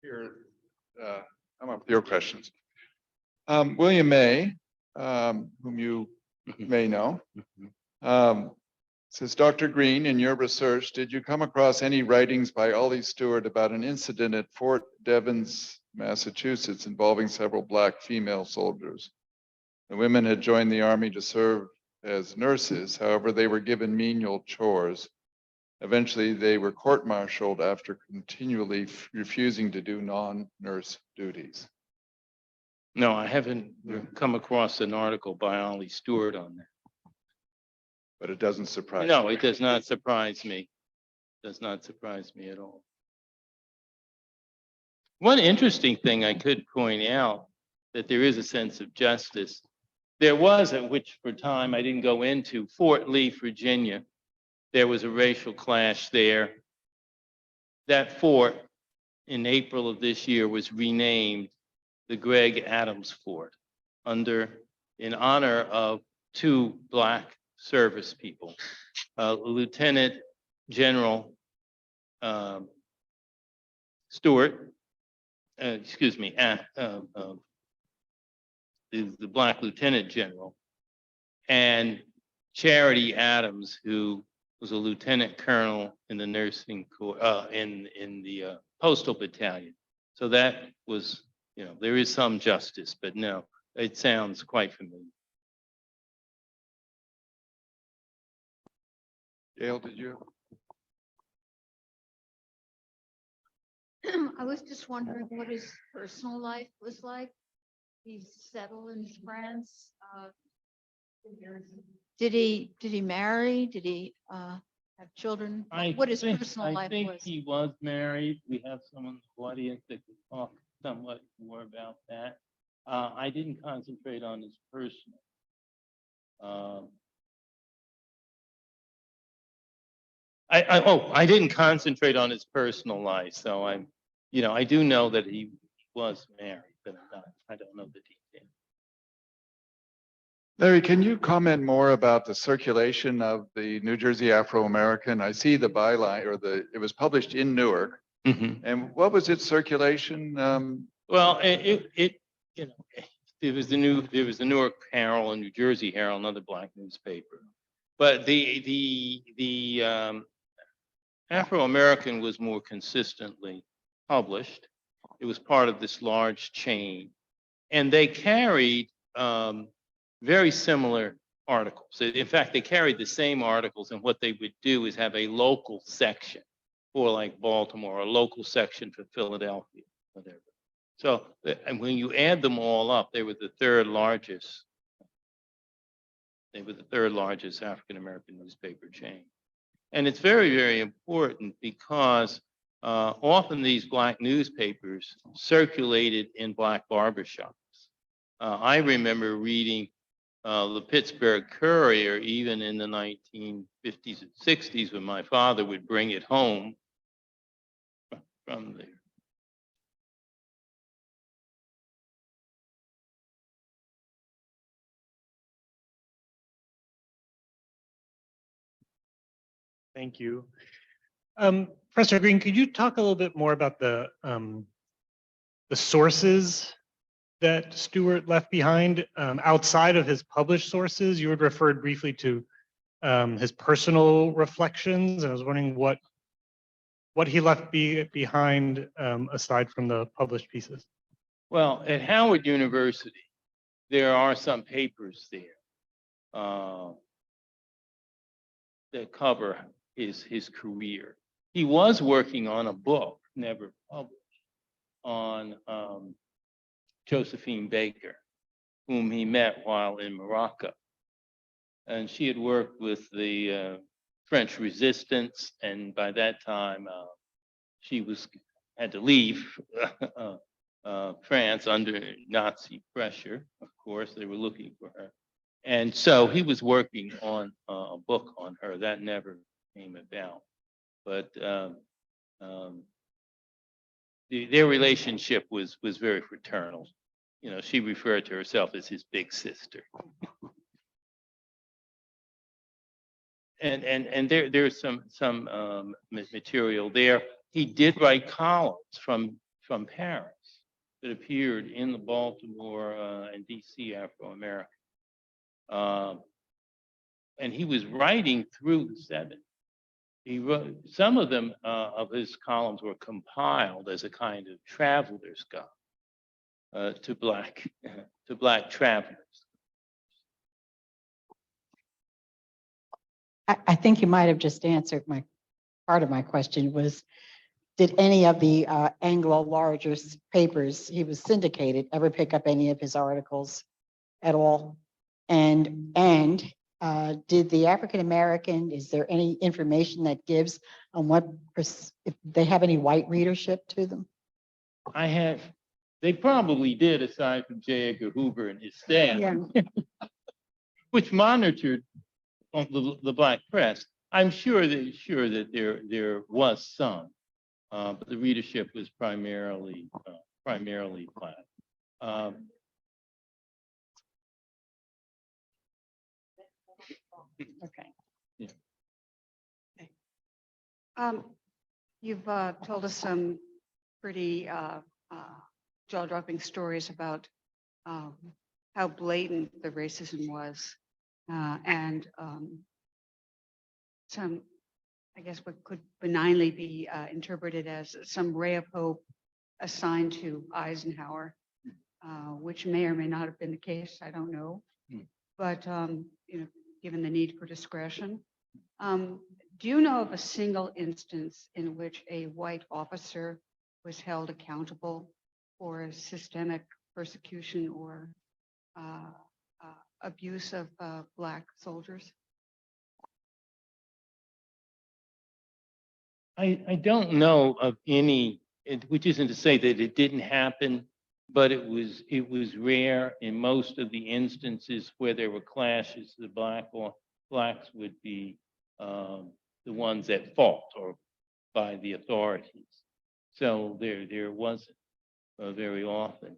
Here, come up with your questions. William May, whom you may know, says, Dr. Greene, in your research, did you come across any writings by Ollie Stewart about an incident at Fort Devens, Massachusetts, involving several Black female soldiers? The women had joined the army to serve as nurses. However, they were given menial chores. Eventually, they were court-martialed after continually refusing to do non-nurse duties. No, I haven't come across an article by Ollie Stewart on that. But it doesn't surprise No, me. it does not surprise me. Does not surprise me at all. One interesting thing I could point out, that there is a sense of justice. There was, at which for time I didn't go into, Fort Lee, Virginia. There was a racial clash there. That fort in April of this year was renamed the Greg Adams Fort in honor of two Black service people, Lieutenant General Stewart, the Black Lieutenant General, and Charity Adams, who was a lieutenant colonel in the nursing corps, in the postal battalion. So that was, there is some justice, but no, it sounds quite familiar. Gail, did you? I was just wondering what his personal life was like. He's settled in France. Did he marry? Did he have children? What his personal life I think was? he was married. We have someone in the audience that could talk somewhat more about that. I didn't concentrate on his personal. I didn't concentrate on his personal life, so I do know that he was married, but I don't know the details. Larry, can you comment more about the circulation of the New Jersey Afro-American? I see the byline, or it was published in Newark. Mm-hmm. And what was its circulation? Well, there was the Newark Herald and New Jersey Herald, another Black newspaper. But the Afro-American was more consistently published. It was part of this large chain, and they carried very similar articles. In fact, they carried the same articles, and what they would do is have a local section for like Baltimore, a local section for Philadelphia, whatever. So, and when you add them all up, they were the third largest. They were the third largest African-American newspaper chain. And it's very, very important because often these Black newspapers circulated in Black barbershops. I remember reading the Pittsburgh Courier even in the 1950s and 60s when my father would bring it home from there. Thank you. Professor Greene, could you talk a little bit more about the sources that Stewart left behind outside of his published sources? You had referred briefly to his personal reflections, and I was wondering what he left behind aside from the published pieces. Well, at Howard University, there are some papers there that cover his career. He was working on a book, never published, on Josephine Baker, whom he met while in Morocco. And she had worked with the French resistance, and by that time she had to leave France under Nazi pressure. Of course, they were looking for her. And so he was working on a book on her that never came about. But their relationship was very fraternal. She referred to herself as his big sister. And there's some material there. He did write columns from from Paris that appeared in the Baltimore and DC Afro-American. And he was writing through the 70s. He wrote some of them of his columns were compiled as a kind of traveler's guide to black travelers. I think you might have just answered my part of my question was, did any of the Anglo larger papers he was syndicated ever pick up any of his articles at all? And did the African American, is there any information that gives on what if they have any white readership to them? They probably did, aside from J. Edgar Hoover and his staff, which monitored the black press. I'm sure that there was some, but the readership was primarily black. Okay. Yeah. You've told us some pretty jaw-dropping stories about how blatant the racism was, and some, I guess, what could benignly be interpreted as some ray of hope assigned to Eisenhower, which may or may not have been the case. I don't know, but given the need for discretion. Do you know of a single instance in which a white officer was held accountable for systemic persecution or abuse of Black soldiers? I don't know of any, which isn't to say that it didn't happen, but it was rare. In most of the instances where there were clashes, the blacks would be the ones at fault or by the authorities. So there wasn't very often.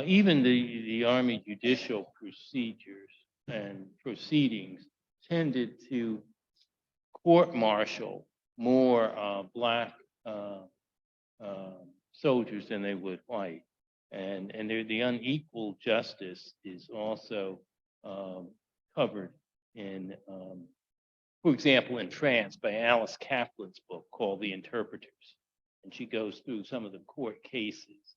Even the Army judicial procedures and proceedings tended to court-martial more black soldiers than they would white. And the unequal justice is also covered in, for example, in France by Alice Kaplan's book called The Interpreters. And she goes through some of the court cases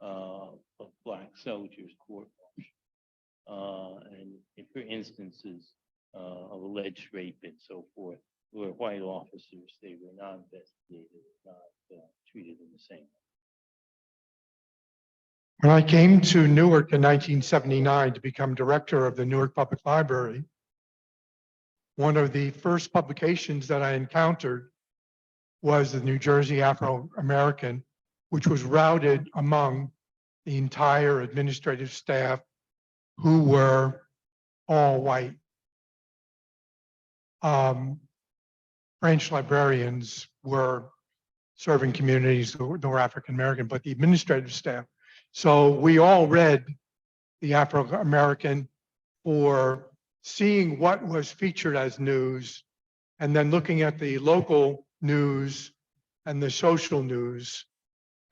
of Black soldiers court-martial. And for instances of alleged rape and so forth, where white officers, they were not investigated, not treated in the same way. When I came to Newark in 1979 to become director of the Newark Public Library, one of the first publications that I encountered was the New Jersey Afro-American, which was routed among the entire administrative staff who were all white. Branch librarians were serving communities that were African American, but the administrative staff. So we all read the Afro-American for seeing what was featured as news, and then looking at the local news and the social news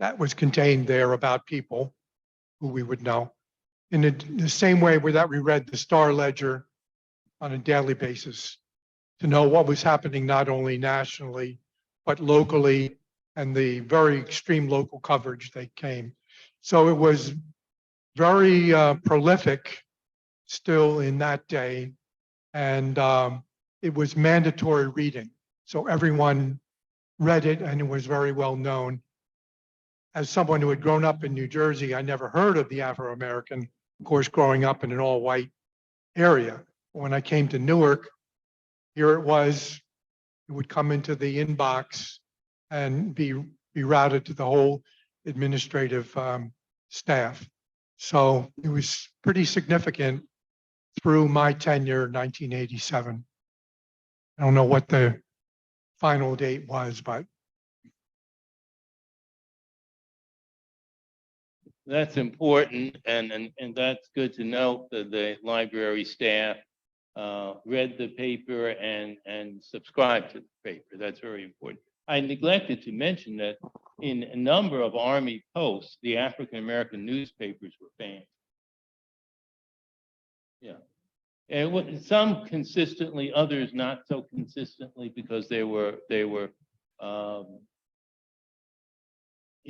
that was contained there about people who we would know. In the same way that we read the Star Ledger on a daily basis to know what was happening not only nationally, but locally, and the very extreme local coverage that came. So it was very prolific still in that day, and it was mandatory reading. So everyone read it, and it was very well known. As someone who had grown up in New Jersey, I never heard of the Afro-American, of course, growing up in an all-white area. When I came to Newark, here it was, it would come into the inbox and be routed to the whole administrative staff. So it was pretty significant through my tenure in 1987. I don't know what the final date was, but That's important, and that's good to know that the library staff read the paper and subscribed to the paper. That's very important. I neglected to mention that in a number of Army posts, the African-American newspapers were banned. Yeah. And some consistently, others not so consistently, because they were, you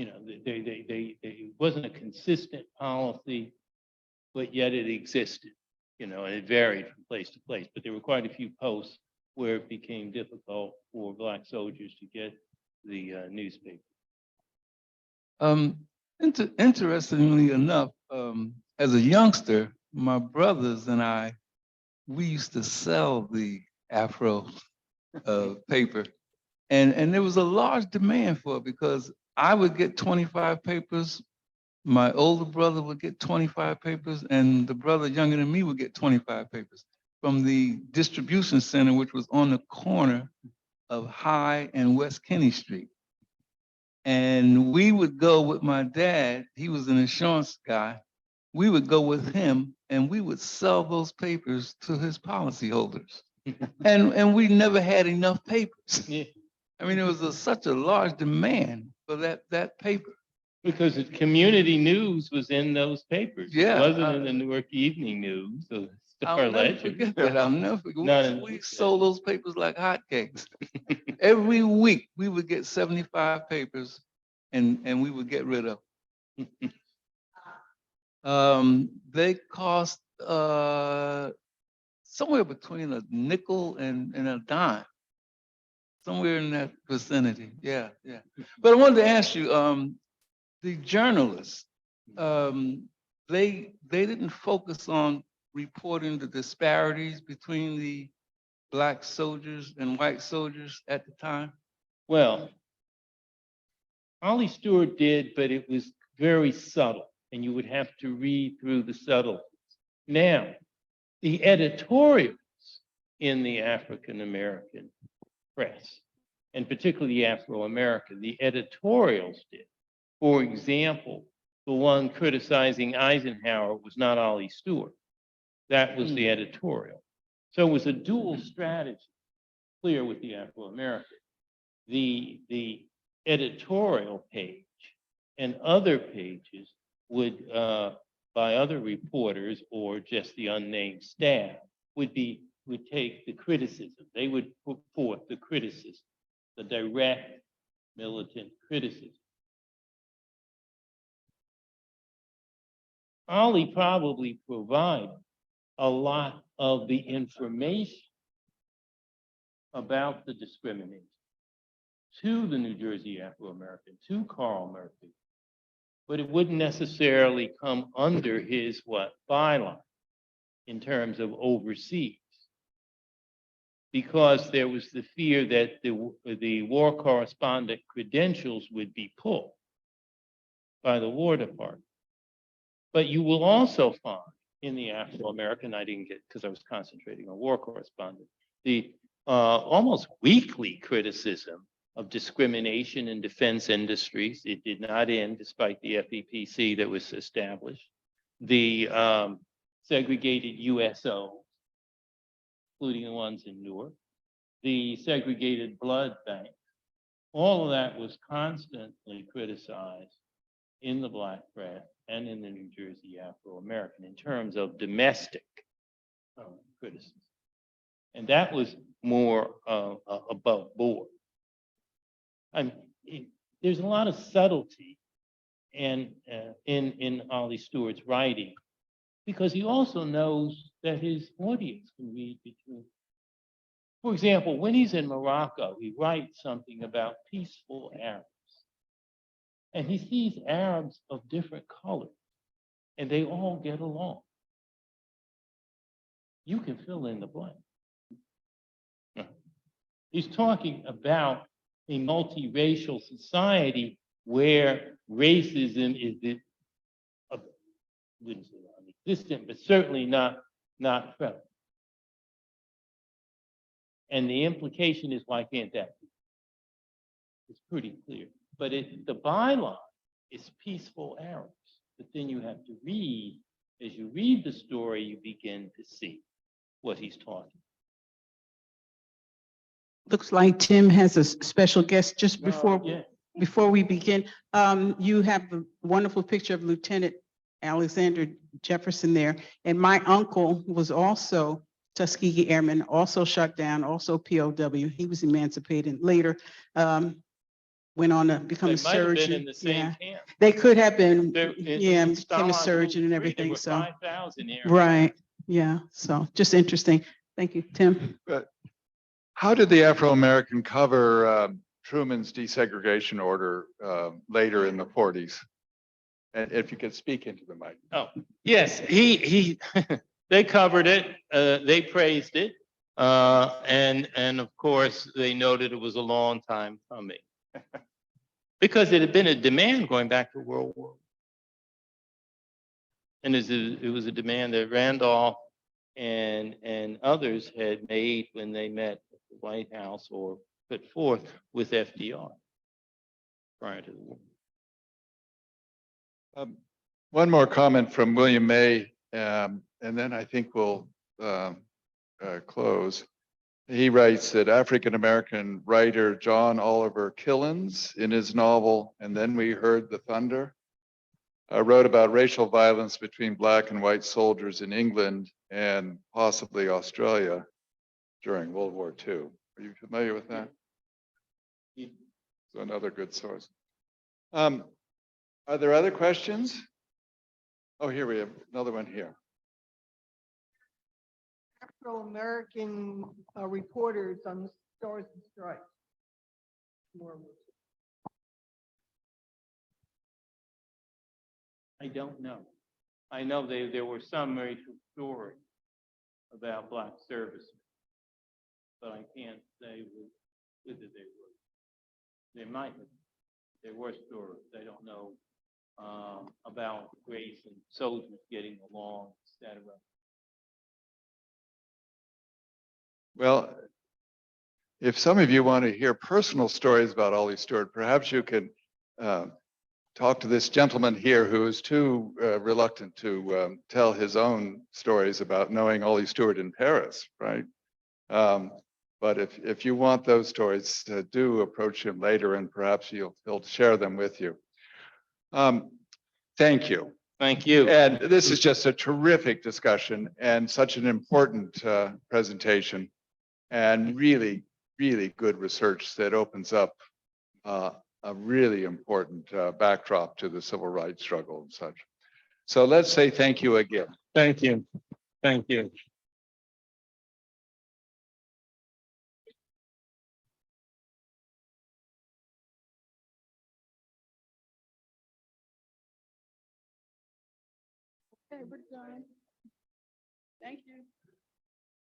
know, it wasn't a consistent policy, but yet it existed, you know, and it varied from place to place. But there were quite a few posts where it became difficult for Black soldiers to get the newspaper. Interestingly enough, as a youngster, my brothers and I, we used to sell the Afro paper, and there was a large demand for it because I would get 25 papers, my older brother would get 25 papers, and the brother younger than me would get 25 papers from the distribution center, which was on the corner of High and West Kenny Street. And we would go with my dad, he was an insurance guy. We would go with him and we would sell those papers to his policyholders. and we never had enough papers. Yeah. I mean, there was such a large demand for that paper. Because the community news was in those papers. Yeah, It wasn't in the Newark Evening News, the Star I'll never Ledger. forget that. I'll never forget. No. We sold those papers like hotcakes. Every week we would get 75 papers and we would get rid of them. They cost somewhere between a nickel and a dime. Somewhere in that vicinity. Yeah. But I wanted to ask you, the journalists, they didn't focus on reporting the disparities between the Black soldiers and white soldiers at the time? Well, Ollie Stewart did, but it was very subtle, and you would have to read through the subtleties. Now, the editorials in the African-American press, and particularly the Afro-American, the editorials did. For example, the one criticizing Eisenhower was not Ollie Stewart. That was the editorial. So it was a dual strategy, clear with the Afro-American. The editorial page and other pages would, by other reporters or just the unnamed staff, would take the criticism. They would put forth the criticism, the direct militant criticism. Ollie probably provided a lot of the information about the discrimination to the New Jersey Afro-American, to Carl Murphy, but it wouldn't necessarily come under his byline in terms of overseas, because there was the fear that the war correspondent credentials would be pulled by the War Department. But you will also find in the Afro-American, I didn't get because I was concentrating on war correspondent, the almost weekly criticism of discrimination in defense industries. It did not end despite the FEPC that was established. The segregated USOs, including the ones in Newark, the segregated blood bank, all of that was constantly criticized in the Black press and in the New Jersey Afro-American in terms of domestic criticism. And that was more above board. There's a lot of subtlety in Ollie Stewart's writing, because he also knows that his audience can read between. For example, when he's in Morocco, he writes something about peaceful Arabs. And he sees Arabs of different colors, and they all get along. You can fill in the blank. He's talking about a multiracial society where racism is wouldn't say non-existent, but certainly not prevalent. And the implication is, why can't that be? It's pretty clear. But the byline is peaceful Arabs. But then you have to read, as you read the story, you begin to see what he's talking. Looks like Tim has a special guest just before. Yeah. before we begin, you have a wonderful picture of Lieutenant Alexander Jefferson there. And my uncle was also Tuskegee Airman, also shut down, also POW. He was emancipated later, went on to become They a might have been surgeon. in the same Yeah, camp. they could have been, They're in yeah, became a Stalin's surgeon and There everything, were so, 5,000 here. right, yeah, so just interesting. Thank you, Tim. But how did the Afro-American cover Truman's desegregation order later in the 40s? And if you could speak into the mic. Oh, yes, he, they covered it, they praised it. And of course, they noted it was a long time coming. Because it had been a demand going back to World War. And it was a demand that Randolph and others had made when they met at the White House or put forth with FDR prior to the war. One more comment from William May, and then I think we'll close. He writes that African-American writer John Oliver Killens, in his novel, And Then We Heard the Thunder, wrote about racial violence between Black and white soldiers in England and possibly Australia during World War II. Are you familiar with that? So another good source. Are there other questions? Oh, here we have another one here. Afro-American reporters on the Stars and Stripes. I don't know. I know there were some racial stories about Black servicemen, but I can't say whether they were. They might have. There were stories. I don't know about race and soldiers getting along, etc. Well, if some of you want to hear personal stories about Ollie Stewart, perhaps you can talk to this gentleman here who is too reluctant to tell his own stories about knowing Ollie Stewart in Paris, right? But if you want those stories, do approach him later and perhaps he'll share them with you. Thank you. Thank you. And this is just a terrific discussion and such an important presentation and really, really good research that opens up a really important backdrop to the civil rights struggle and such. So let's say thank you again. Thank you. Thank you. Okay, we're done. Thank you.